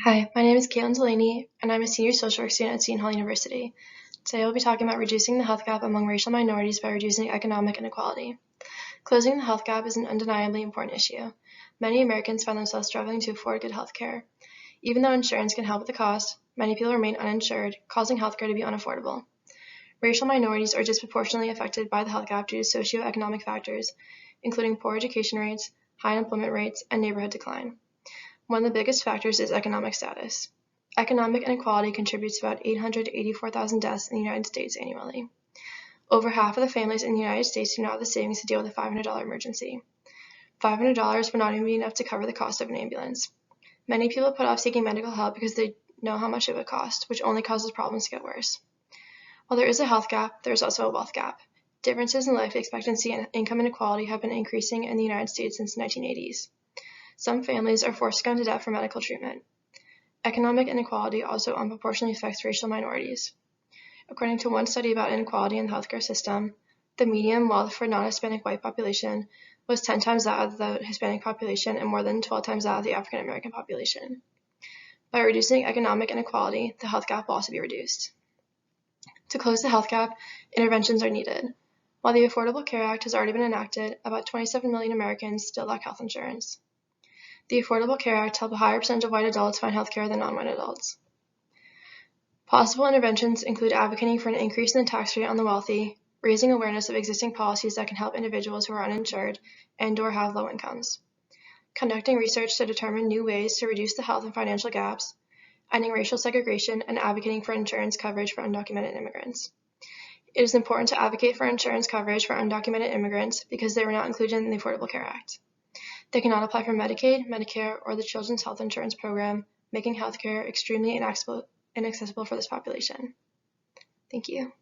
Hi, my name is Delaney, and I'm a senior social work student at Seton Hall University. Today we'll be talking about reducing the health gap among racial minorities by reducing economic inequality. Closing the health gap is an undeniably important issue. Many Americans find themselves struggling to afford good health care. Even though insurance can help with the cost, many people remain uninsured, causing health care to be unaffordable. Racial minorities are disproportionately affected by the health gap due to socioeconomic factors, including poor education rates, high unemployment rates, and neighborhood decline. One of the biggest factors is economic status. Economic inequality contributes to about 884,000 deaths in the United States annually. Over half of the families in the United States do not have the savings to deal with a $500 emergency. $500 would not even be enough to cover the cost of an ambulance. Many people put off seeking medical help because they know how much it would cost, which only causes problems to get worse. While there is a health gap, there is also a wealth gap. Differences in life expectancy and income inequality have been increasing in the United States since the 1980s. Some families are forced to go into debt for medical treatment. Economic inequality also unproportionately affects racial minorities. According to one study about inequality in the healthcare system, the median wealth for non-Hispanic white population was 10 times that of the Hispanic population and more than 12 times that of the African American population. By reducing economic inequality, the health gap will also be reduced. To close the health gap, interventions are needed. While the Affordable Care Act has already been enacted, about 27 million Americans still lack health insurance. The Affordable Care Act helped a higher percentage of white adults find health care than non-white adults. Possible interventions include advocating for an increase in the tax rate on the wealthy, raising awareness of existing policies that can help individuals who are uninsured and/or have low incomes, conducting research to determine new ways to reduce the health and financial gaps, ending racial segregation, and advocating for insurance coverage for undocumented immigrants. It is important to advocate for insurance coverage for undocumented immigrants because they were not included in the Affordable Care Act. They cannot apply for Medicaid, Medicare, or the Children's Health Insurance Program, making healthcare extremely inaccessible for this population. Thank you.